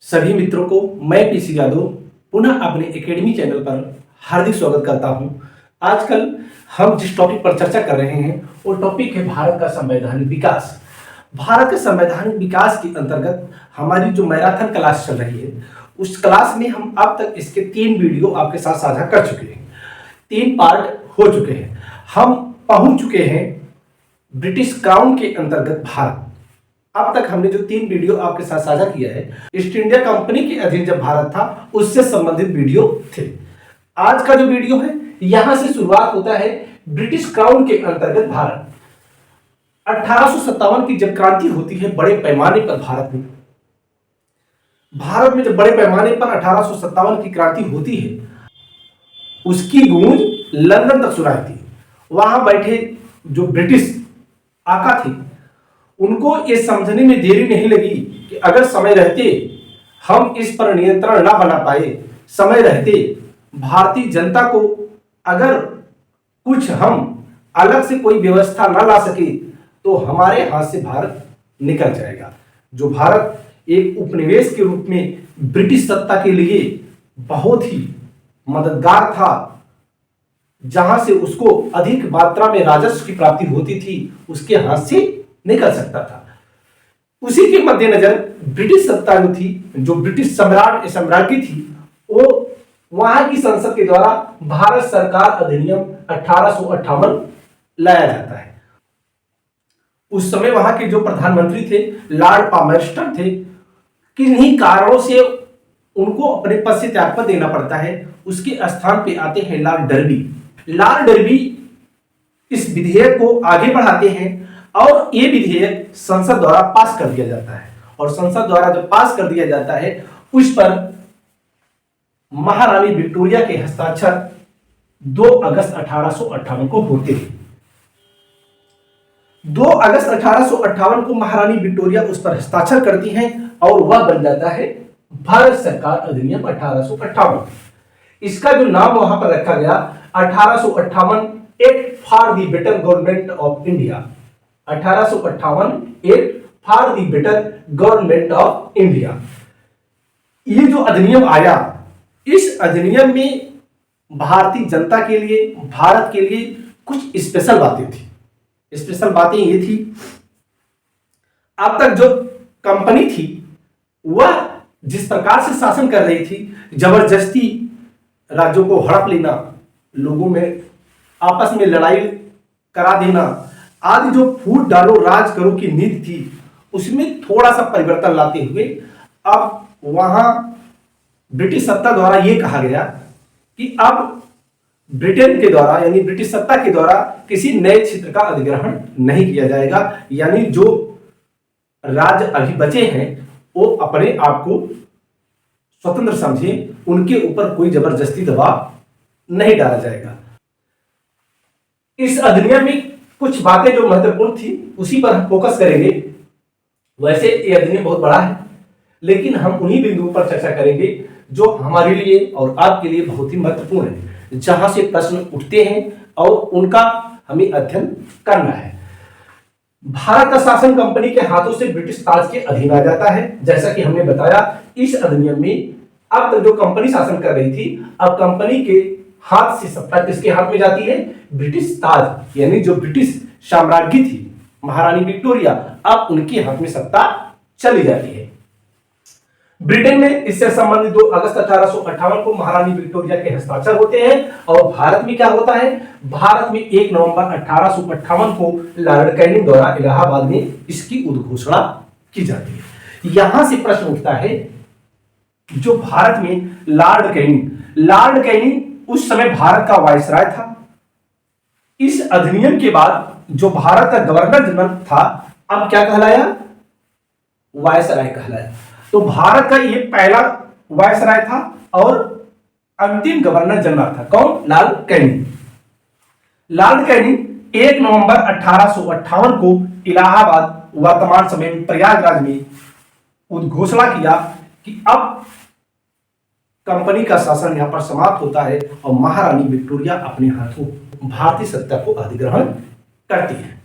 सभी मित्रों को मैं पीसी यादव पुनः अपने एकेडमी चैनल पर हार्दिक स्वागत करता हूं। आजकल हम जिस टॉपिक पर चर्चा कर रहे हैं वो टॉपिक है भारत का संवैधानिक विकास। भारत के संवैधानिक विकास के अंतर्गत हमारी जो मैराथन क्लास चल रही है उस क्लास में हम अब तक इसके 3 वीडियो आपके साथ साझा कर चुके हैं। 3 पार्ट हो चुके हैं। हम पहुंच चुके हैं ब्रिटिश क्राउन के अंतर्गत भारत। अब तक हमने जो 3 वीडियो आपके साथ साझा किया है ईस्ट इंडिया कंपनी के अधीन जब भारत था उससे संबंधित वीडियो थे। आज का जो वीडियो है यहां से शुरुआत होता है ब्रिटिश क्राउन के अंतर्गत भारत। 1857 की जब क्रांति होती है बड़े पैमाने पर भारत में जब बड़े पैमाने पर 1857 की क्रांति होती है उसकी गूंज लंदन तक सुनाई थी। वहां बैठे जो ब्रिटिश आका थे उनको ये समझने में देरी नहीं लगी कि अगर समय रहते हम इस पर नियंत्रण ना बना पाए, समय रहते भारतीय जनता को अगर कुछ हम अलग से कोई व्यवस्था ना ला सके तो हमारे हाथ से भारत निकल जाएगा। जो भारत एक उपनिवेश के रूप में ब्रिटिश सत्ता के लिए बहुत ही मददगार था, जहां से उसको अधिक मात्रा में राजस्व की प्राप्ति होती थी, उसके हाथ से निकल सकता था। उसी के मद्देनजर ब्रिटिश सत्ता जो थी, जो ब्रिटिश साम्राज्य थी, वो वहां की संसद के द्वारा भारत सरकार अधिनियम 1858 लाया जाता है। उस समय वहां के जो प्रधानमंत्री थे लॉर्ड पामर्स्टन थे। किन्हीं कारणों से उनको अपने पद से त्यागपत्र देना पड़ता है। उसके स्थान पे आते हैं लॉर्ड डर्बी। लॉर्ड डर्बी इस विधेयक को आगे बढ़ाते हैं और ये विधेयक संसद द्वारा पास कर दिया जाता है। और संसद द्वारा जब पास कर दिया जाता है उस पर महारानी विक्टोरिया के हस्ताक्षर 2 अगस्त 1858 को होते हैं। 2 अगस्त 1858 को महारानी विक्टोरिया उस पर हस्ताक्षर करती हैं और वह बन जाता है भारत सरकार अधिनियम 1858। इसका जो नाम वहां पर रखा गया 1858 act for the better government of India. 1858 act for the better government of India. ये जो अधिनियम आया, इस अधिनियम में भारतीय जनता के लिए, भारत के लिए कुछ स्पेशल बातें थी। स्पेशल बातें ये थी, अब तक जो कंपनी थी वह जिस प्रकार से शासन कर रही थी, जबरदस्ती राज्यों को हड़प लेना, लोगों में आपस में लड़ाई करा देना आदि जो फूट डालो राज करो की नीति थी, उसमें थोड़ा सा परिवर्तन लाते हुए अब वहां ब्रिटिश सत्ता द्वारा यह कहा गया कि अब ब्रिटेन के द्वारा यानी ब्रिटिश सत्ता के द्वारा किसी नए क्षेत्र का अधिग्रहण नहीं किया जाएगा। यानी जो राज्य अभी बचे हैं वो अपने आप को स्वतंत्र समझे, उनके ऊपर कोई जबरदस्ती दबाव नहीं डाला जाएगा। इस अधिनियम में कुछ बातें जो महत्वपूर्ण थी उसी पर हम फोकस करेंगे। वैसे ये अधिनियम बहुत बड़ा है लेकिन हम उन्हीं बिंदुओं पर चर्चा करेंगे जो हमारे लिए और आपके लिए बहुत ही महत्वपूर्ण है, जहां से प्रश्न उठते हैं और उनका हमें अध्ययन करना है। भारत का शासन कंपनी के हाथों से ब्रिटिश ताज के अधीन आ जाता है। जैसा कि हमने बताया इस अधिनियम में अब तक जो कंपनी शासन कर रही थी, अब कंपनी के हाथ से सत्ता किसके हाथ में जाती है? ब्रिटिश ताज यानी जो ब्रिटिश साम्राज्य थी महारानी विक्टोरिया, अब उनके हाथ में सत्ता चली जाती है। ब्रिटेन में इससे संबंधित 2 अगस्त 1858 को महारानी विक्टोरिया के हस्ताक्षर होते हैं। और भारत में क्या होता है? भारत में 1 नवंबर 1858 को लॉर्ड कैनिंग द्वारा इलाहाबाद में इसकी उद्घोषणा की जाती है। यहां से प्रश्न उठता है, जो भारत में लॉर्ड कैनिंग उस समय भारत का वायसराय था। इस अधिनियम के बाद जो भारत का गवर्नर जनरल था अब क्या कहलाया? वायसराय कहलाया। तो भारत का ये पहला वायसराय था और अंतिम गवर्नर जनरल था कौन? Lord Canning. लॉर्ड कैनिंग 1 नवंबर 1858 को इलाहाबाद वर्तमान समय में प्रयागराज में उद्घोषणा किया कि अब कंपनी का शासन यहां पर समाप्त होता है और महारानी विक्टोरिया अपने हाथों भारतीय सत्ता को अधिग्रहण करती है।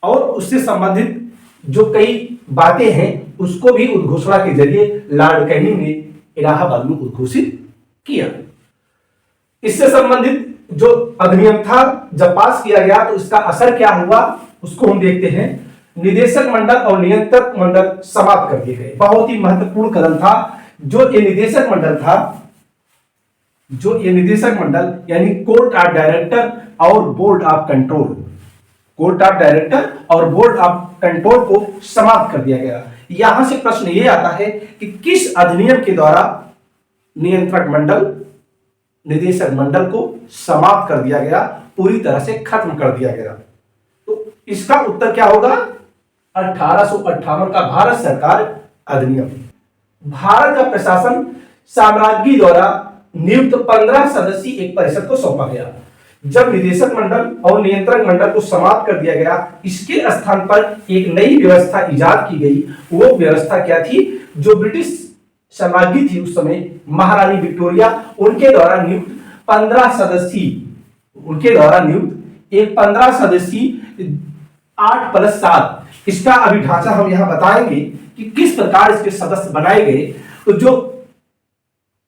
और उससे संबंधित जो कई बातें हैं उसको भी उद्घोषणा के जरिए लॉर्ड कैनिंग ने इलाहाबाद में उद्घोषित किया। इससे संबंधित जो अधिनियम था जब पास किया गया तो इसका असर क्या हुआ उसको हम देखते हैं। निदेशक मंडल और नियंत्रक मंडल समाप्त कर दिए गए। बहुत ही महत्वपूर्ण कदम था। जो ये निदेशक मंडल था, जो ये निदेशक मंडल यानी कोर्ट ऑफ डायरेक्टर और board of control, court of director और बोर्ड ऑफ कंट्रोल को समाप्त कर दिया गया। यहां से प्रश्न ये आता है कि किस अधिनियम के द्वारा नियंत्रक मंडल, निदेशक मंडल को समाप्त कर दिया गया, पूरी तरह से खत्म कर दिया गया। तो इसका उत्तर क्या होगा? 1858 का भारत सरकार अधिनियम। भारत का प्रशासन साम्राज्ञी द्वारा नियुक्त 15 सदस्यीय एक परिषद को सौंपा गया। जब निदेशक मंडल और नियंत्रक मंडल को समाप्त कर दिया गया, इसके स्थान पर एक नई व्यवस्था इजाद की गई। वो व्यवस्था क्या थी? जो ब्रिटिश साम्राज्ञी थी उस समय, महारानी विक्टोरिया, उनके द्वारा नियुक्त 15 सदस्यीय, उनके द्वारा नियुक्त एक 15 सदस्यीय 8+7, इसका अभी ढांचा हम यहां बताएंगे कि किस प्रकार इसके सदस्य बनाए गए। तो जो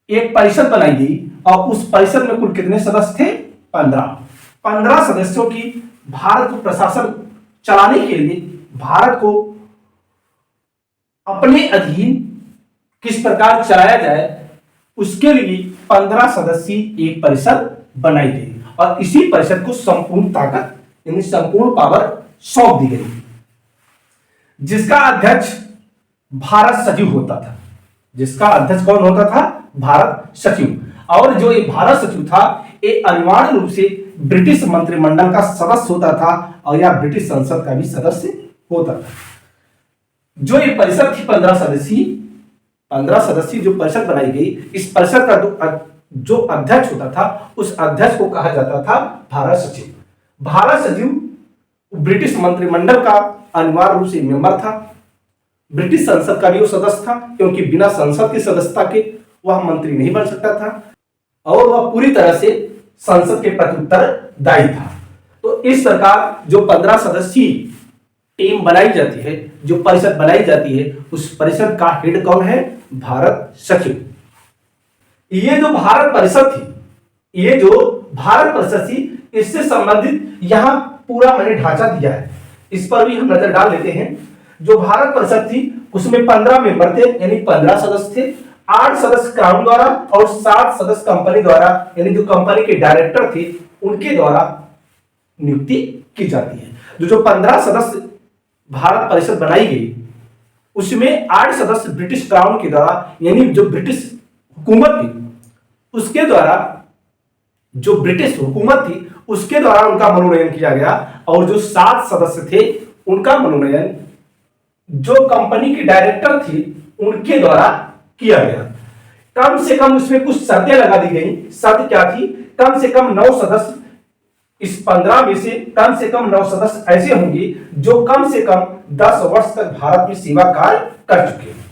एक परिषद बनाई गई और उस परिषद में कुल कितने सदस्य थे? 15 सदस्यों की भारत को प्रशासन चलाने के लिए, भारत को अपने अधीन किस प्रकार चलाया जाए, उसके लिए 15 सदस्यीय एक परिषद बनाई गई और इसी परिषद को संपूर्ण ताकत यानी संपूर्ण पावर सौंप दी गई, जिसका अध्यक्ष भारत सचिव होता था। जिसका अध्यक्ष कौन होता था? भारत सचिव। और जो ये भारत सचिव था, ये अनिवार्य रूप से ब्रिटिश मंत्रिमंडल का सदस्य होता था और या ब्रिटिश संसद का भी सदस्य होता था। जो ये परिषद थी 15 सदस्यीय जो परिषद बनाई गई, इस परिषद का जो अध्यक्ष होता था, उस अध्यक्ष को कहा जाता था भारत सचिव। भारत सचिव ब्रिटिश मंत्रिमंडल का अनिवार्य रूप से मेंबर था। ब्रिटिश संसद का भी वो सदस्य था, क्योंकि बिना संसद की सदस्यता के वह मंत्री नहीं बन सकता था और वह पूरी तरह से संसद के प्रति उत्तरदायी था। तो इस प्रकार जो 15 सदस्यीय टीम बनाई जाती है, जो परिषद बनाई जाती है, उस परिषद का हेड कौन है? भारत सचिव। ये जो भारत परिषद थी, ये जो भारत परिषद थी, इससे संबंधित यहां पूरा मैंने ढांचा दिया है, इस पर भी हम नजर डाल लेते हैं। जो भारत परिषद थी उसमें 15 मेंबर थे, यानी 15 सदस्य थे। 8 सदस्य क्राउन द्वारा और 7 सदस्य कंपनी द्वारा, यानी जो कंपनी के डायरेक्टर थे उनके द्वारा नियुक्ति की जाती है। जो 15 सदस्य भारत परिषद बनाई गई, उसमें 8 सदस्य ब्रिटिश क्राउन के द्वारा, यानी जो ब्रिटिश हुकूमत थी उसके द्वारा, जो ब्रिटिश हुकूमत थी उसके द्वारा उनका मनोनयन किया गया, और जो 7 सदस्य थे उनका मनोनयन जो कंपनी के डायरेक्टर थे उनके द्वारा किया गया। कम से कम उसमें कुछ शर्तें लगा दी गई। शर्त क्या थी? कम से कम 9 सदस्य, इस 15 में से कम से कम 9 सदस्य ऐसे होंगे जो कम से कम 10 वर्ष तक भारत में सेवा कार्य कर चुके हैं।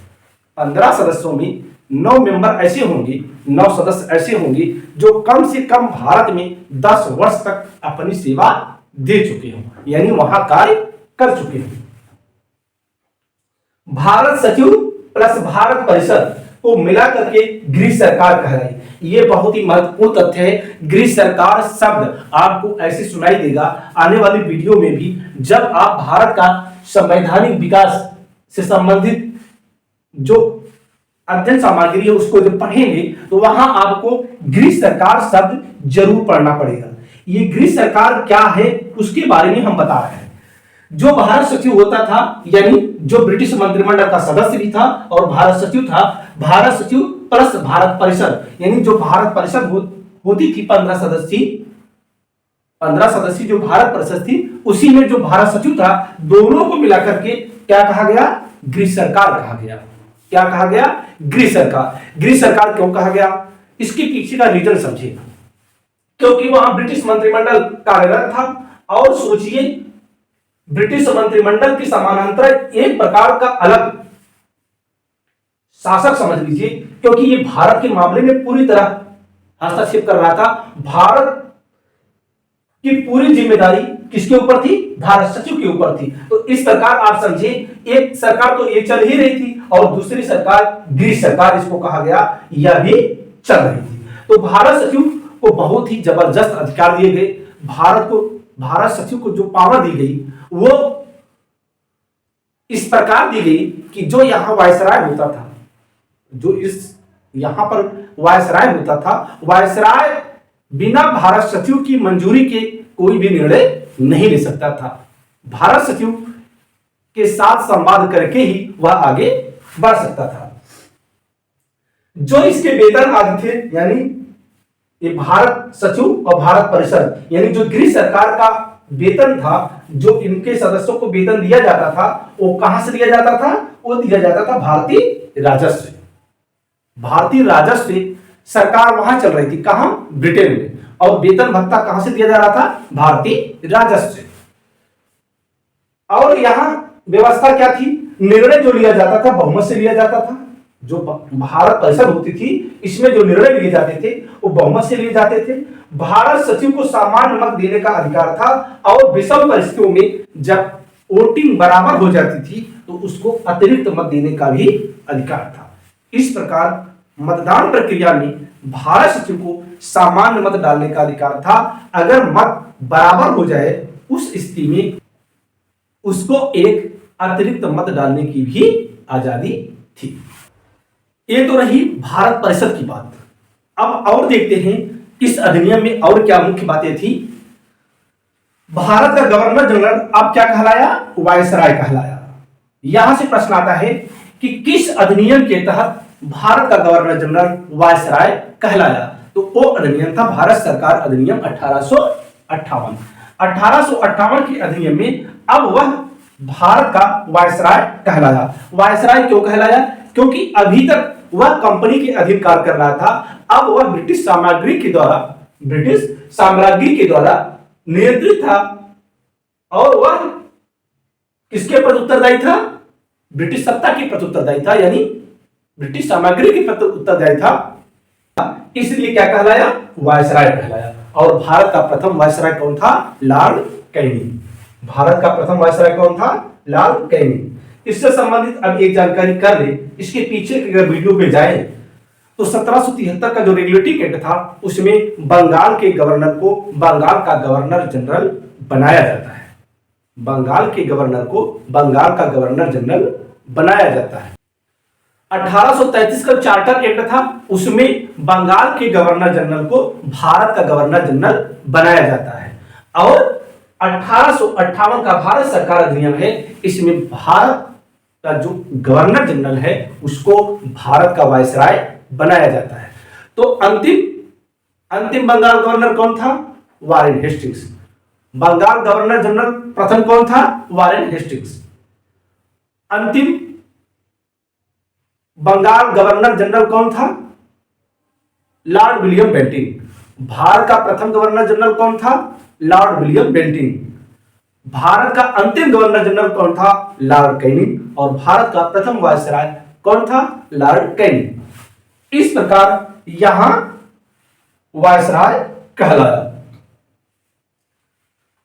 15 सदस्यों में 9 मेंबर ऐसे होंगे, 9 सदस्य ऐसे होंगे जो कम से कम भारत में 10 वर्ष तक अपनी सेवा दे चुके हों, यानी वहां कार्य कर चुके हों। भारत सचिव प्लस भारत परिषद को मिलाकर के गृह सरकार कहलाई। ये बहुत ही महत्वपूर्ण तथ्य है। गृह सरकार शब्द आपको ऐसे सुनाई देगा आने वाली वीडियो में भी, जब आप भारत का संवैधानिक विकास से संबंधित जो अध्ययन सामग्री है उसको जब पढ़ेंगे तो वहां आपको गृह सरकार शब्द जरूर पढ़ना पड़ेगा। ये गृह सरकार क्या है उसके बारे में हम बता रहे हैं। जो भारत सचिव होता था, यानी जो ब्रिटिश मंत्रिमंडल का सदस्य भी था और भारत सचिव था, भारत सचिव प्लस भारत परिषद, यानी जो भारत परिषद होती थी 15 सदस्यीय जो भारत परिषद थी, उसी में जो भारत सचिव था, दोनों को मिलाकर के क्या कहा गया? गृह सरकार कहा गया। क्या कहा गया? गृह सरकार। गृह सरकार क्यों कहा गया? इसके पीछे का रीजन समझिए। क्योंकि वहां ब्रिटिश मंत्रिमंडल कार्यरत था, और सोचिए ब्रिटिश मंत्रिमंडल के समानांतर एक प्रकार का अलग शासक समझ लीजिए, क्योंकि ये भारत के मामले में पूरी तरह हस्तक्षेप कर रहा था। भारत की पूरी जिम्मेदारी किसके ऊपर थी? भारत सचिव के ऊपर थी। तो इस प्रकार आप समझे, एक सरकार तो ये चल ही रही थी और दूसरी सरकार गृह सरकार इसको कहा गया, यह भी चल रही थी। तो भारत सचिव को बहुत ही जबरदस्त अधिकार दिए गए। भारत सचिव को जो पावर दी गई वो इस प्रकार दी गई कि जो यहां वायसराय होता था, जो इस यहां पर वायसराय होता था, वायसराय बिना भारत सचिव की मंजूरी के कोई भी निर्णय नहीं ले सकता था। भारत सचिव के साथ संवाद करके ही वह आगे बढ़ सकता था। जो इसके वेतन आदि थे, यानी ये भारत सचिव और भारत परिषद, यानी जो गृह सरकार का वेतन था, जो इनके सदस्यों को वेतन दिया जाता था, वो कहां से दिया जाता था? वो दिया जाता था भारतीय राजस्व। भारतीय राजस्व सरकार वहां चल रही थी, कहां? ब्रिटेन में। और वेतन भत्ता कहां से दिया जा रहा था? भारतीय राजस्व से। और यहां व्यवस्था क्या थी? निर्णय जो लिया जाता था बहुमत से लिया जाता था। जो भारत परिषद होती थी, इसमें जो निर्णय लिए जाते थे वो बहुमत से लिए जाते थे। भारत सचिव को सामान्य मत देने का अधिकार था और विषम परिस्थितियों में जब वोटिंग बराबर हो जाती थी तो उसको अतिरिक्त मत देने का भी अधिकार था। इस प्रकार मतदान प्रक्रिया में भारत सचिव को सामान्य मत डालने का अधिकार था। अगर मत बराबर हो जाए उस स्थिति में उसको एक अतिरिक्त मत डालने की भी आजादी थी। ये तो रही भारत परिषद की बात। अब और देखते हैं इस अधिनियम में और क्या मुख्य बातें थी। भारत का गवर्नर जनरल अब क्या कहलाया? वायसराय कहलाया। यहां से प्रश्न आता है कि किस अधिनियम के तहत भारत का गवर्नर जनरल वायसराय कहलाया? तो वो अधिनियम था भारत सरकार अधिनियम 1858। 1858 के अधिनियम में अब वह भारत का वायसराय कहलाया। वायसराय क्यों कहलाया? क्योंकि अभी तक वह कंपनी के अधीन कार्य कर रहा था, अब वह ब्रिटिश साम्राज्य के द्वारा नियंत्रित था और वह किसके प्रति उत्तरदायी था? ब्रिटिश सत्ता के प्रति उत्तरदायी था, यानी ब्रिटिश सामग्री के प्रति उत्तरदायी था। इसलिए क्या कहलाया? वायसराय कहलाया। और भारत का प्रथम वायसराय कौन था? Lord Canning. भारत का प्रथम वायसराय कौन था? Lord Canning. इससे संबंधित अब एक जानकारी कर ले। इसके पीछे अगर वीडियो पे जाए तो 1773 का जो रेगुलेटिंग एक्ट था उसमें बंगाल के गवर्नर को बंगाल का गवर्नर जनरल बनाया जाता है। बंगाल के गवर्नर को बंगाल का गवर्नर जनरल बनाया जाता है। 1833 का चार्टर एक्ट था, उसमें बंगाल के गवर्नर जनरल को भारत का गवर्नर जनरल बनाया जाता है। और 1858 का भारत सरकार अधिनियम है, इसमें भारत का जो गवर्नर जनरल है उसको भारत का वायसराय बनाया जाता है। तो अंतिम बंगाल गवर्नर कौन था? Warren Hastings. Bengal governor general प्रथम कौन था? Warren Hastings. अंतिम बंगाल गवर्नर जनरल कौन था? Lord William Bentinck. भारत का प्रथम गवर्नर जनरल कौन था? Lord William Bentinck. भारत का अंतिम गवर्नर जनरल कौन था? Lord Canning. और भारत का प्रथम वायसराय कौन था? Lord Canning. इस प्रकार यहां वायसराय कहलाया।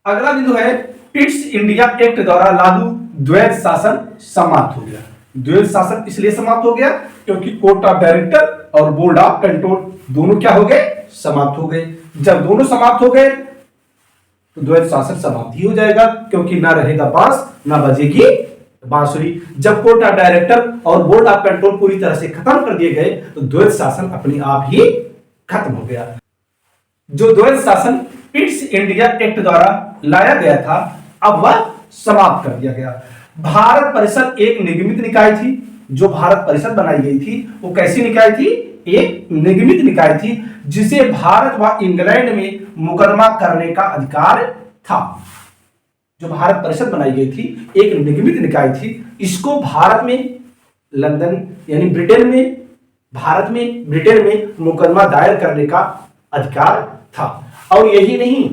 अगला बिंदु है ईस्ट इंडिया एक्ट द्वारा लागू द्वैध शासन समाप्त हो गया। द्वैध शासन इसलिए समाप्त हो गया क्योंकि कोर्ट ऑफ डायरेक्टर और बोर्ड ऑफ कंट्रोल दोनों क्या हो गए? समाप्त हो गए। जब दोनों समाप्त हो गए तो द्वैध शासन समाप्त ही हो जाएगा, क्योंकि ना रहेगा बांस ना बजेगी बांसुरी। जब कोर्ट ऑफ डायरेक्टर और बोर्ड ऑफ कंट्रोल पूरी तरह से खत्म कर दिए गए तो द्वैध शासन अपने आप ही खत्म हो गया। जो द्वैध शासन ईस्ट इंडिया एक्ट द्वारा लाया गया था अब वह समाप्त कर दिया गया। भारत परिषद एक निगमित निकाय थी। जो भारत परिषद बनाई गई थी वो कैसी निकाय थी? एक निगमित निकाय थी जिसे भारत व इंग्लैंड में मुकदमा करने का अधिकार था। जो भारत परिषद बनाई गई थी एक निगमित निकाय थी। इसको भारत में लंदन यानी ब्रिटेन में भारत में ब्रिटेन में मुकदमा दायर करने का अधिकार था। और यही नहीं,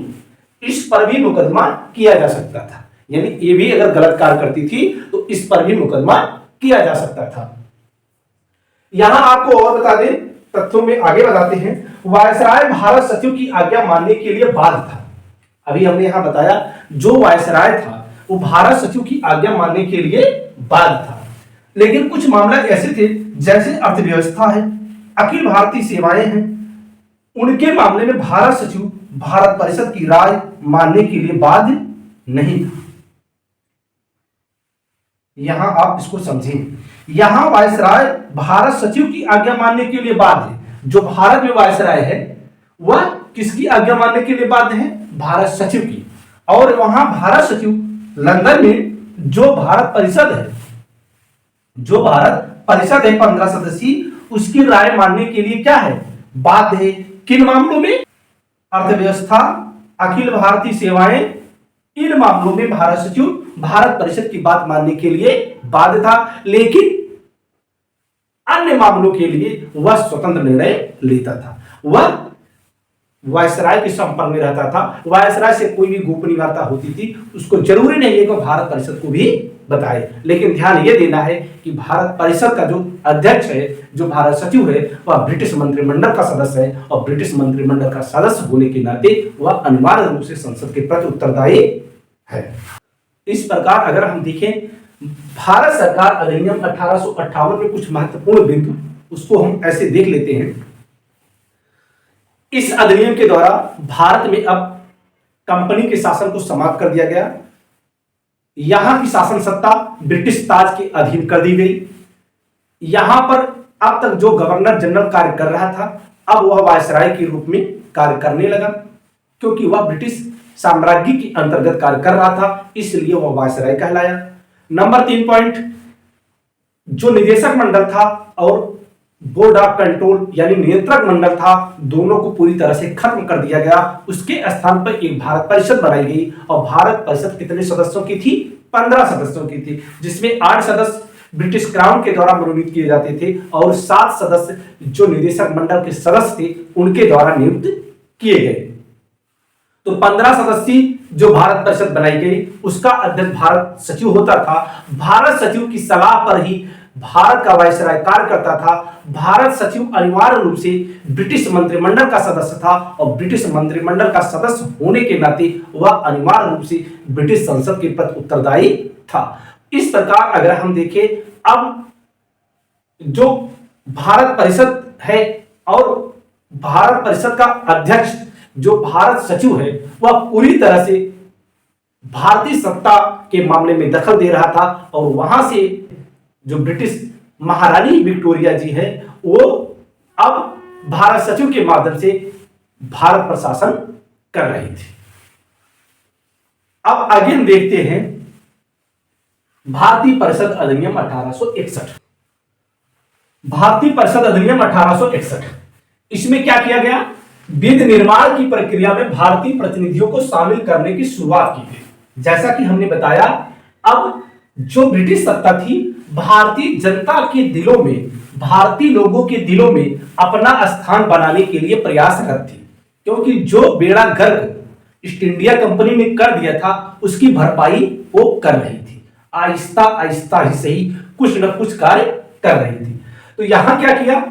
इस पर भी मुकदमा किया जा सकता था। यानी ये भी अगर गलत कार्य करती थी तो इस पर भी मुकदमा किया जा सकता था। यहां आपको और बता दें, तथ्यों में आगे बताते हैं। वायसराय भारत सचिव की आज्ञा मानने के लिए बाध्य था। अभी हमने यहां बताया जो वायसराय था वो भारत सचिव की आज्ञा मानने के लिए बाध्य था, लेकिन कुछ मामला ऐसे थे जैसे अर्थव्यवस्था है, अखिल भारतीय सेवाएं हैं, उनके मामले में भारत सचिव भारत परिषद की राय मानने के लिए बाध्य नहीं था। यहां आप इसको समझें, यहां वायसराय भारत सचिव की आज्ञा मानने के लिए बाध्य है। जो भारत में वायसराय है वह किसकी आज्ञा मानने के लिए बाध्य है? भारत सचिव की। और वहां भारत सचिव लंदन में जो भारत परिषद है, जो भारत परिषद है 15 सदस्यीय, उसकी राय मानने के लिए क्या है? बाध्य है। किन मामलों में? अर्थव्यवस्था, अखिल भारतीय सेवाएं, इन मामलों में भारत सचिव भारत परिषद की बात मानने के लिए बाध्य था, लेकिन अन्य मामलों के लिए वह स्वतंत्र निर्णय लेता था। वह वायसराय के संपर्क में रहता था। वायसराय से कोई भी गोपनीय वार्ता होती थी, उसको जरूरी नहीं है कि भारत परिषद को भी बताए, लेकिन ध्यान यह देना है कि भारत परिषद का जो अध्यक्ष है, जो भारत सचिव है, वह ब्रिटिश मंत्रिमंडल का सदस्य है, और ब्रिटिश मंत्रिमंडल का सदस्य होने के नाते वह अनिवार्य रूप से संसद के प्रति उत्तरदायी है। इस प्रकार अगर हम देखें भारत सरकार अधिनियम 1858 में कुछ महत्वपूर्ण बिंदु, उसको हम ऐसे देख लेते हैं। इस अधिनियम के द्वारा भारत में अब कंपनी के शासन को समाप्त कर दिया गया। यहां की शासन सत्ता ब्रिटिश ताज के अधीन कर दी गई। यहां पर अब तक जो गवर्नर जनरल कार्य कर रहा था, अब वह वायसराय के रूप में कार्य करने लगा, क्योंकि वह ब्रिटिश साम्राज्य के अंतर्गत कार्य कर रहा था, इसलिए वह वायसराय कहलाया। नंबर 3 पॉइंट, जो निदेशक मंडल था और बोर्ड ऑफ कंट्रोल यानी नियंत्रक मंडल था, दोनों को पूरी तरह से खत्म कर दिया गया। उसके स्थान पर एक भारत परिषद बनाई गई, और भारत परिषद कितने सदस्यों की थी? 15 सदस्यों की थी, जिसमें 8 सदस्य ब्रिटिश क्राउन के द्वारा मनोनीत किए जाते थे, और 7 सदस्य जो निदेशक मंडल के सदस्य थे उनके द्वारा नियुक्त किए गए। तो 15 सदस्यीय जो भारत परिषद बनाई गई, उसका अध्यक्ष भारत सचिव होता था। भारत सचिव की सलाह पर ही भारत का वायसराय कार्य करता था। भारत सचिव अनिवार्य रूप से ब्रिटिश मंत्रिमंडल का सदस्य था, और ब्रिटिश मंत्रिमंडल का सदस्य होने के नाते वह अनिवार्य रूप से ब्रिटिश संसद के प्रति उत्तरदायी था। इस प्रकार अगर हम देखें, अब जो भारत परिषद है और भारत परिषद का अध्यक्ष जो भारत सचिव है, वह पूरी तरह से भारतीय सत्ता के मामले में दखल दे रहा था, और वहां से जो ब्रिटिश महारानी विक्टोरिया जी है, वो अब भारत सचिव के माध्यम से भारत पर शासन कर रही थी। अब आगे हम देखते हैं भारतीय परिषद अधिनियम 1861। भारतीय परिषद अधिनियम 1861, इसमें क्या किया गया? विधि निर्माण की प्रक्रिया में भारतीय प्रतिनिधियों को शामिल करने की शुरुआत की गई। जैसा कि हमने बताया, अब जो ब्रिटिश सत्ता थी, भारतीय जनता के दिलों में, भारतीय लोगों के दिलों में अपना स्थान बनाने के लिए प्रयासरत थी, क्योंकि जो बेड़ा गर्क ईस्ट इंडिया कंपनी ने कर दिया था, उसकी भरपाई वो कर रही थी। आहिस्ता आहिस्ता ही सही कुछ न कुछ कार्य कर रही थी। तो यहां क्या किया?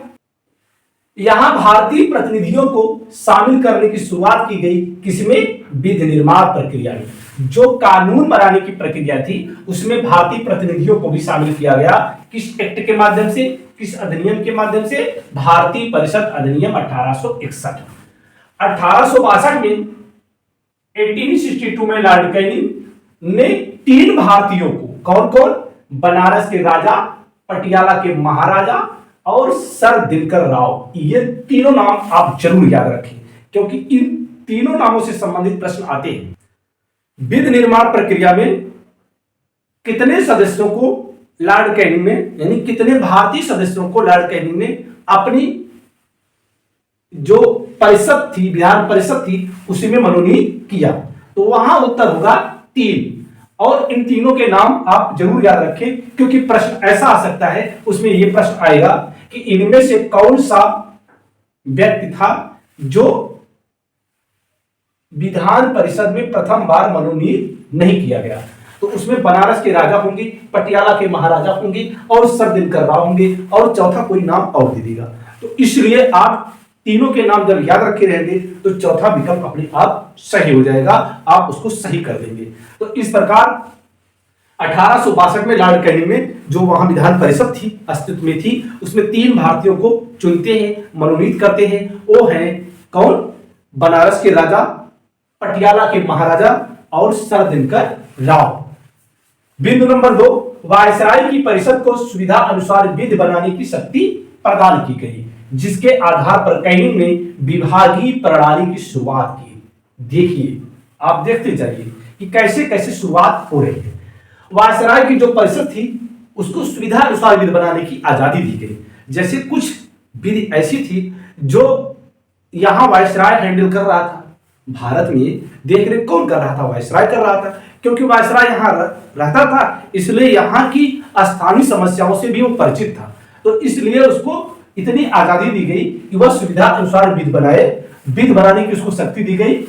यहां भारतीय प्रतिनिधियों को शामिल करने की शुरुआत की गई। किसमें? विधि निर्माण प्रक्रिया में। जो कानून बनाने की प्रक्रिया थी, उसमें भारतीय प्रतिनिधियों को भी शामिल किया गया। किस एक्ट के माध्यम से? किस अधिनियम के माध्यम से? भारतीय परिषद अधिनियम 1861। 1862 में 1862 में लॉर्ड कैनिंग ने 3 भारतीयों को, कौन कौन? बनारस के राजा, पटियाला के महाराजा और सर दिनकर राव। ये तीनों नाम आप जरूर याद रखें, क्योंकि इन तीनों नामों से संबंधित प्रश्न आते हैं। विधि निर्माण प्रक्रिया में कितने सदस्यों को लॉर्ड कैनिंग ने, यानी कितने भारतीय सदस्यों को लॉर्ड कैनिंग ने अपनी जो परिषद थी, विधान परिषद थी, उसी में मनोनीत किया? तो वहां उत्तर होगा 3। और इन तीनों के नाम आप जरूर याद रखें, क्योंकि प्रश्न ऐसा आ सकता है, उसमें यह प्रश्न आएगा कि इनमें से कौन सा व्यक्ति था जो विधान परिषद में प्रथम बार मनोनीत नहीं किया गया? तो उसमें बनारस के राजा होंगे, पटियाला के महाराजा होंगे और सर दिनकर राव होंगे, और चौथा कोई नाम और दे देगा। तो इसलिए आप तीनों के नाम जब याद रखे रहेंगे तो चौथा विकल्प अपने आप सही हो जाएगा, आप उसको सही कर देंगे। तो इस प्रकार 1862 में लॉर्ड कैनिंग ने जो वहां विधान परिषद थी, अस्तित्व में थी, उसमें 3 भारतीयों को चुनते हैं, मनोनीत करते हैं। वो हैं कौन? बनारस के राजा, पटियाला के महाराजा और सर दिनकर राव। बिंदु नंबर 2, वायसराय की परिषद को सुविधा अनुसार विधि बनाने की शक्ति प्रदान की गई, जिसके आधार पर कैनिंग ने विभागीय प्रणाली की शुरुआत की। देखिए, आप देखते जाइए कि कैसे कैसे शुरुआत हो रही है। वायसराय की जो परिषद थी उसको सुविधा अनुसार विधि बनाने की आजादी दी गई। जैसे कुछ विधि ऐसी थी जो यहां वायसराय हैंडल कर रहा था, भारत में देख रेख कौन कर रहा था? वायसराय कर रहा था, क्योंकि वायसराय यहां रहता था, इसलिए यहां की स्थानीय समस्याओं से भी वो परिचित था। तो इसलिए उसको इतनी आजादी दी गई कि वह सुविधा अनुसार विधि बनाए, विधि बनाने की उसको शक्ति दी गई।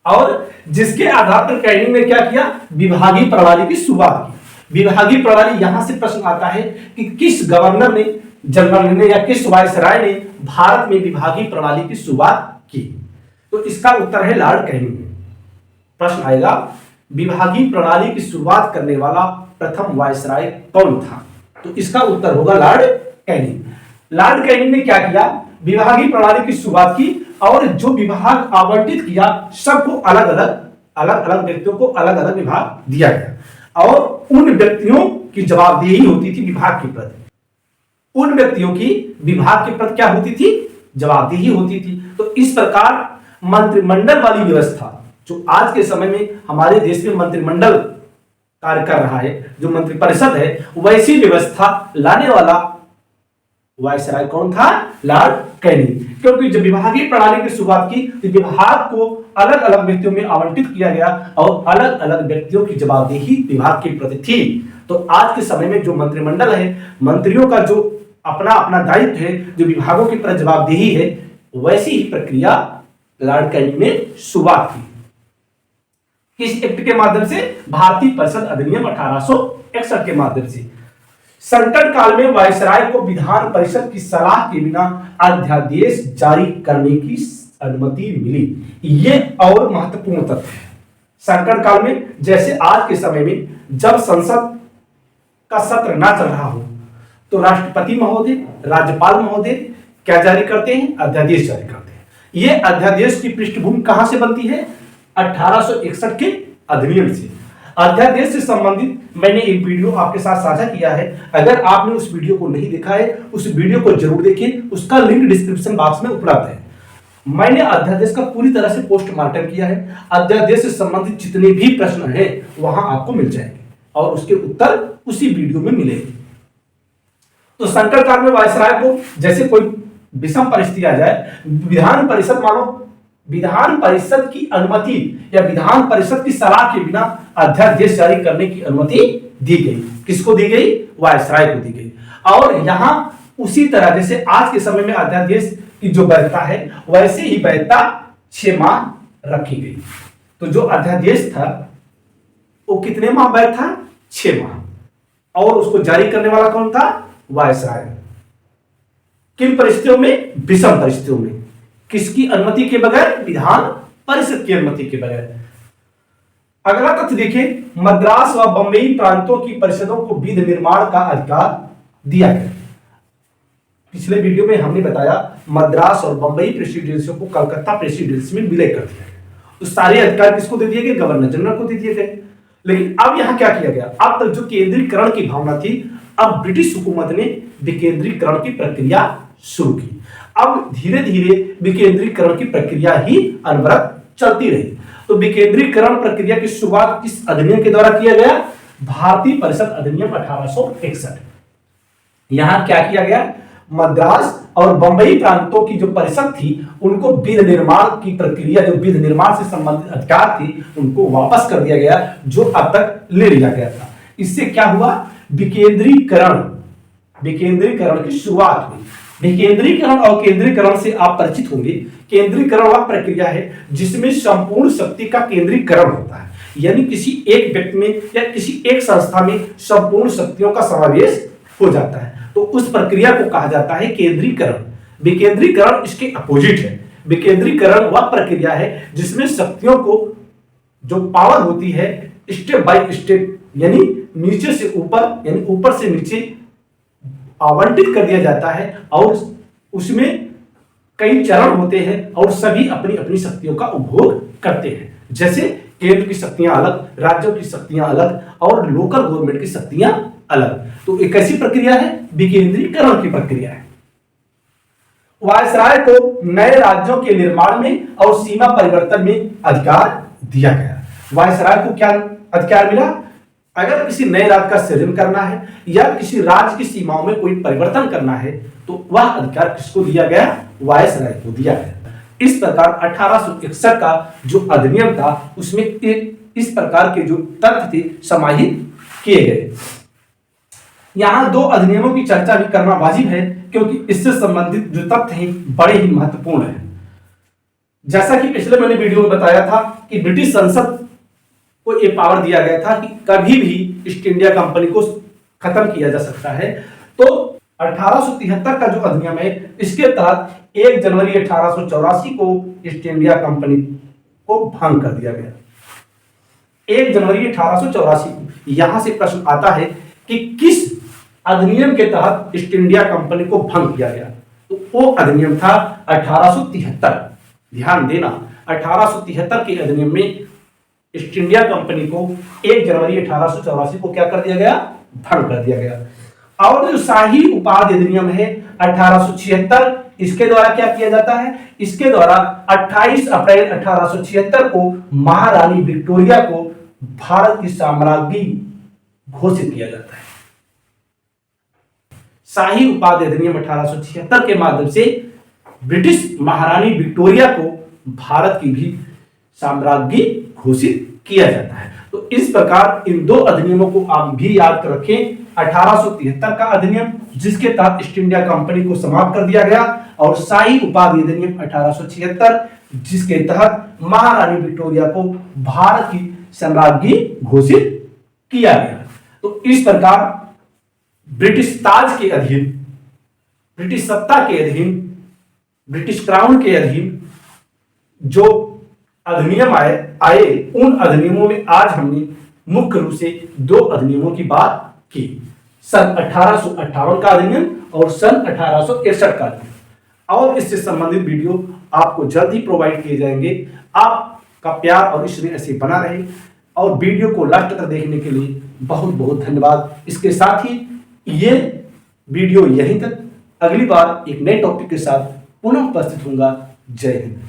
और जिसके आधार पर कैनिंग ने क्या किया? विभागीय प्रणाली की शुरुआत की। विभागीय प्रणाली, यहां से प्रश्न आता है कि किस गवर्नर ने, जनरल ने या किस वायसराय ने भारत में विभागीय प्रणाली की शुरुआत की? तो इसका उत्तर है लॉर्ड कैनिंग ने। प्रश्न आएगा, विभागीय प्रणाली की शुरुआत करने वाला प्रथम वायसराय कौन था? तो इसका उत्तर होगा लॉर्ड कैनिंग। लॉर्ड कैनिंग ने क्या किया? विभागीय प्रणाली की शुरुआत की और जो विभाग आवंटित किया सबको अलग अलग व्यक्तियों को अलग अलग विभाग दिया गया और उन व्यक्तियों की जवाबदेही होती थी विभाग के प्रति। उन व्यक्तियों की विभाग के प्रति क्या होती थी? जवाबदेही होती थी। तो इस प्रकार मंत्रिमंडल वाली व्यवस्था, जो आज के समय में हमारे देश में मंत्रिमंडल कार्य कर रहा है, जो मंत्रिपरिषद है, वैसी व्यवस्था लाने वाला वायसराय कौन था? Lord Canning. क्योंकि जब विभागीय प्रणाली की शुरुआत की तो विभाग को अलग अलग व्यक्तियों में आवंटित किया गया और अलग अलग व्यक्तियों की जवाबदेही विभाग के प्रति थी। तो आज के समय में जो मंत्रिमंडल है, मंत्रियों का जो अपना अपना दायित्व है, जो विभागों की प्रति जवाबदेही है, वैसी ही प्रक्रिया लॉर्ड कैनिंग ने शुरुआत की। किस एक्ट के माध्यम से? भारतीय परिषद अधिनियम 1861 के माध्यम से। संकट काल में वायसराय को विधान परिषद की सलाह के बिना अध्यादेश जारी करने की अनुमति मिली। ये और महत्वपूर्ण तथ्य है। संकट काल में, जैसे आज के समय में जब संसद का सत्र ना चल रहा हो तो राष्ट्रपति महोदय, राज्यपाल महोदय क्या जारी करते हैं? अध्यादेश जारी करते हैं। ये अध्यादेश की पृष्ठभूमि कहां से बनती है? 1861 के अधिनियम से। अध्यादेश से संबंधित मैंने एक वीडियो आपके साथ साझा किया है। अगर आपने उस वीडियो को नहीं देखा है, उस वीडियो को जरूर देखें, उसका लिंक डिस्क्रिप्शन बॉक्स में उपलब्ध है। मैंने अध्यादेश का पूरी तरह से पोस्टमार्टम किया है। अध्यादेश से संबंधित जितने भी प्रश्न हैं वहां आपको मिल जाएंगे और उसके उत्तर उसी वीडियो में मिलेंगे। तो संकट काल में वायसराय को जैसे कोई विषम परिस्थिति आ जाए, विधान परिषद, मानो विधान परिषद की अनुमति या विधान परिषद की सलाह के बिना अध्यादेश जारी करने की अनुमति दी गई। किसको दी गई? वायसराय को दी गई। और यहां उसी तरह जैसे आज के समय में अध्यादेश की जो वैधता है, वैसे ही वैधता 6 माह रखी गई। तो जो अध्यादेश था वो कितने माह वैध था? 6 माह। और उसको जारी करने वाला कौन था? वायसराय। किन परिस्थितियों में? विषम परिस्थितियों में। किसकी अनुमति के बगैर? विधान परिषद की अनुमति के बगैर। अगला तथ्य देखिए, मद्रास व बंबई प्रांतों की परिषदों को विधि निर्माण का अधिकार दिया गया। पिछले वीडियो में हमने बताया मद्रास और बंबई प्रेसिडेंसियों को कलकत्ता प्रेसिडेंसी में विलय कर दिया गया। तो सारे अधिकार किसको दे दिए गए? गवर्नर जनरल को दे दिए गए। लेकिन अब यहां क्या किया गया? अब तक जो केंद्रीकरण की भावना थी, अब ब्रिटिश हुकूमत ने विकेंद्रीकरण की प्रक्रिया शुरू की। अब धीरे धीरे विकेंद्रीकरण की प्रक्रिया ही अनवरत चलती रही। तो विकेंद्रीकरण प्रक्रिया की शुरुआत किस अधिनियम के द्वारा किया गया? भारतीय परिषद अधिनियम 1861। यहां क्या किया गया? मद्रास और बंबई प्रांतों की जो परिषद थी उनको विधि निर्माण की प्रक्रिया, जो विधि निर्माण से संबंधित अधिकार थी, उनको वापस कर दिया गया, जो अब तक ले लिया गया था। इससे क्या हुआ? विकेंद्रीकरण की शुरुआत हुई। विकेंद्रीकरण और केंद्रीकरण से आप परिचित होंगे। केंद्रीकरण वह प्रक्रिया है जिसमें संपूर्ण शक्ति का केंद्रीकरण होता है, यानी किसी एक व्यक्ति में या किसी एक संस्था में संपूर्ण शक्तियों का समावेश हो जाता है। तो उस प्रक्रिया को कहा जाता है केंद्रीकरण। विकेंद्रीकरण इसके अपोजिट है। विकेंद्रीकरण वह प्रक्रिया है जिसमें शक्तियों को, जो पावर होती है, स्टेप बाय स्टेप यानी नीचे से ऊपर यानी ऊपर से नीचे आवंटित कर दिया जाता है और उसमें कई चरण होते हैं और सभी अपनी अपनी शक्तियों का उपभोग करते हैं। जैसे केंद्र की शक्तियां अलग, राज्यों की शक्तियां अलग और लोकल गवर्नमेंट की शक्तियां अलग। तो एक ऐसी प्रक्रिया है, विकेंद्रीकरण की प्रक्रिया है। वायसराय को नए राज्यों के निर्माण में और सीमा परिवर्तन में अधिकार दिया गया। वायसराय को क्या अधिकार मिला? अगर किसी नए राज्य का सृजन करना है या किसी राज्य की सीमाओं में कोई परिवर्तन करना है तो वह अधिकार किसको दिया गया? वायसराय को दिया गया। इस प्रकार 1861 का जो अधिनियम था उसमें इस प्रकार के जो तथ्य थे समाहित किए गए। यहां दो अधिनियमों की चर्चा भी करना वाजिब है क्योंकि इससे संबंधित जो तथ्य हैं बड़े ही महत्वपूर्ण हैं। जैसा कि पिछले मैंने वीडियो में बताया था कि ब्रिटिश संसद को यह पावर दिया गया था कि कभी भी ईस्ट इंडिया कंपनी को खत्म किया जा सकता है। तो 1873 का जो अधिनियम है इसके तहत 1 जनवरी 1884 को ईस्ट इंडिया कंपनी को भंग कर दिया गया। 1 जनवरी 1884 को यहां से प्रश्न आता है कि किस अधिनियम के तहत ईस्ट इंडिया कंपनी को भंग किया गया? तो वो अधिनियम था 1873। ध्यान देना, 1873 के अधिनियम में ईस्ट इंडिया कंपनी को 1 जनवरी 1884 को क्या कर दिया गया? भंग कर दिया गया। और जो शाही उपाधि अधिनियम है 1876, इसके द्वारा क्या किया जाता है? इसके द्वारा 28 अप्रैल 1876 को महारानी विक्टोरिया को भारत की साम्राज्ञी घोषित किया जाता है। शाही उपाधि अधिनियम 1876 के माध्यम से ब्रिटिश महारानी विक्टोरिया को भारत की भी साम्राज्ञी घोषित किया जाता है। तो इस प्रकार इन दो अधिनियमों को आप भी याद कर रखें। 1873 का अधिनियम जिसके तहत ईस्ट इंडिया कंपनी को समाप्त कर दिया गया और शाही उपाधि अधिनियम 1876 जिसके तहत महारानी विक्टोरिया को भारत की साम्राज्ञी घोषित किया गया। तो इस प्रकार ब्रिटिश ताज के अधीन, ब्रिटिश सत्ता के अधीन, ब्रिटिश क्राउन के अधीन जो अधिनियम आए उन अधिनियमों में आज हमने मुख्य रूप से दो अधिनियमों की बात की। सन 1858 का अधिनियम और सन 1861 का अधिनियम। और इससे संबंधित वीडियो आपको जल्द ही प्रोवाइड किए जाएंगे। आपका प्यार और स्नेह ऐसे बना रहे और वीडियो को लास्ट तक देखने के लिए बहुत बहुत धन्यवाद। इसके साथ ही ये वीडियो यहीं तक। अगली बार एक नए टॉपिक के साथ पुनः उपस्थित होऊंगा। जय हिंद।